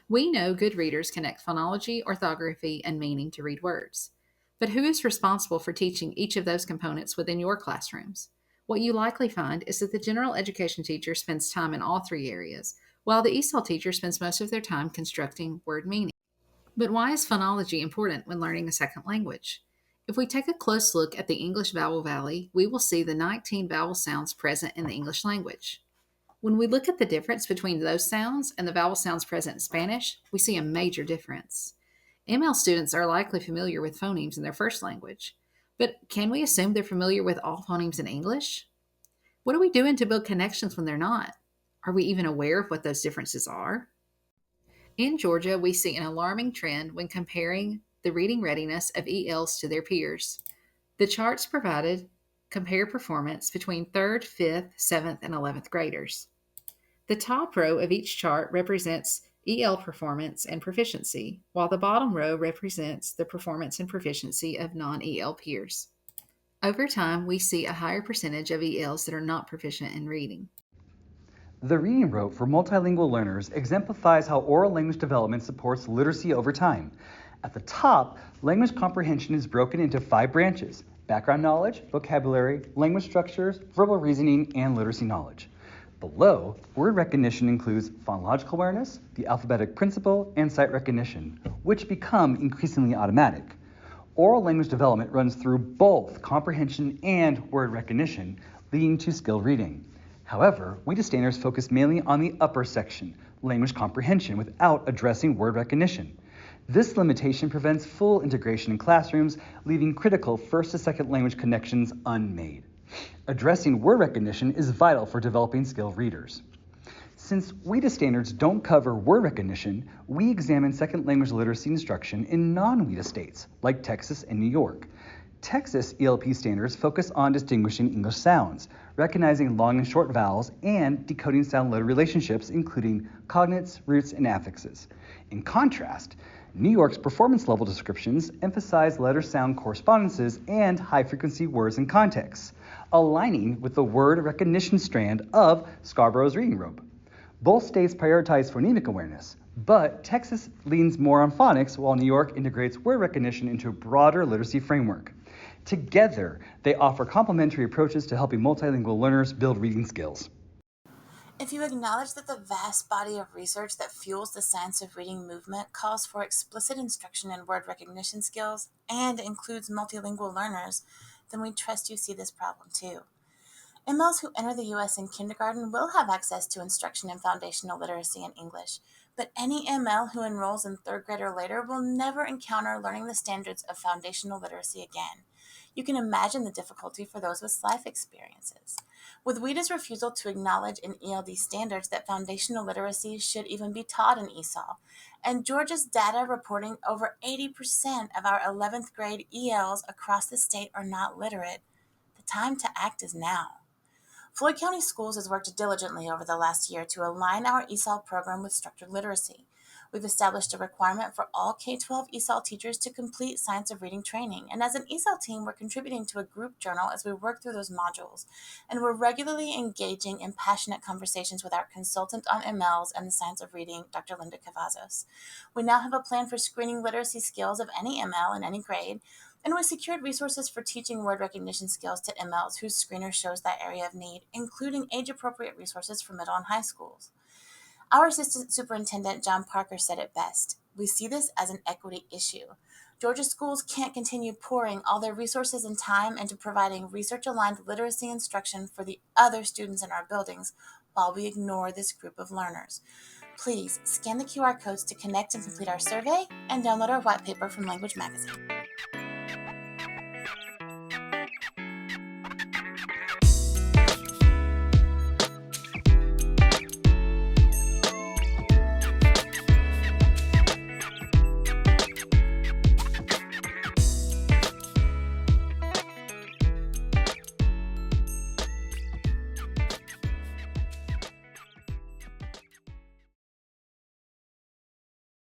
We know good readers connect phonology, orthography, and meaning to read words. But who is responsible for teaching each of those components within your classrooms? What you likely find is that the general education teacher spends time in all three areas, while the ESOL teacher spends most of their time constructing word meaning. But why is phonology important when learning a second language? If we take a close look at the English vowel valley, we will see the 19 vowel sounds present in the English language. When we look at the difference between those sounds and the vowel sounds present in Spanish, we see a major difference. ML students are likely familiar with phonemes in their first language, but can we assume they're familiar with all phonemes in English? What are we doing to build connections when they're not? Are we even aware of what those differences are? In Georgia, we see an alarming trend when comparing the reading readiness of ELs to their peers. The charts provided compare performance between 3rd, 5th, 7th, and 11th graders. The top row of each chart represents EL performance and proficiency, while the bottom row represents the performance and proficiency of non EL peers. Over time, we see a higher percentage of ELs that are not proficient in reading. The reading rope for multilingual learners exemplifies how oral language development supports literacy over time. At the top, language comprehension is broken into 5 branches: background knowledge, vocabulary, language structures, verbal reasoning, and literacy knowledge. Below, word recognition includes phonological awareness, the alphabetic principle, and sight recognition, which become increasingly automatic. Oral language development runs through both comprehension and word recognition, leading to skilled reading. However, WIDA standards focus mainly on the upper section, language comprehension, without addressing word recognition. This limitation prevents full integration in classrooms, leaving critical first to second language connections unmade. Addressing word recognition is vital for developing skilled readers. Since WIDA standards don't cover word recognition, we examine second language literacy instruction in non-WIDA states, like Texas and New York. Texas ELP standards focus on distinguishing English sounds, recognizing long and short vowels, and decoding sound-letter relationships, including cognates, roots, and affixes. In contrast, New York's performance level descriptions emphasize letter-sound correspondences and high-frequency words and contexts, aligning with the word recognition strand of Scarborough's reading rope. Both states prioritize phonemic awareness, but Texas leans more on phonics, while New York integrates word recognition into a broader literacy framework. Together, they offer complementary approaches to helping multilingual learners build reading skills. If you acknowledge that the vast body of research that fuels the science of reading movement calls for explicit instruction in word recognition skills and includes multilingual learners, then we trust you see this problem too. MLs who enter the U.S. in kindergarten will have access to instruction in foundational literacy in English, but any ML who enrolls in 3rd grade or later will never encounter learning the standards of foundational literacy again. You can imagine the difficulty for those with life experiences. With WIDA's refusal to acknowledge in ELD standards that foundational literacy should even be taught in ESOL, and Georgia's data reporting over 80% of our 11th grade ELs across the state are not literate, the time to act is now. Floyd County Schools has worked diligently over the last year to align our ESOL program with structured literacy. We've established a requirement for all K-12 ESOL teachers to complete science of reading training, and as an ESOL team, we're contributing to a group journal as we work through those modules, and we're regularly engaging in passionate conversations with our consultant on MLs and the science of reading, Dr. Linda Cavazos. We now have a plan for screening literacy skills of any ML in any grade, and we secured resources for teaching word recognition skills to MLs whose screener shows that area of need, including age-appropriate resources for middle and high schools. Our Assistant Superintendent, John Parker, said it best. We see this as an equity issue. Georgia schools can't continue pouring all their resources and time into providing research-aligned literacy instruction for the other students in our buildings while we ignore this group of learners. Please scan the QR codes to connect and complete our survey and download our white paper from Language Magazine.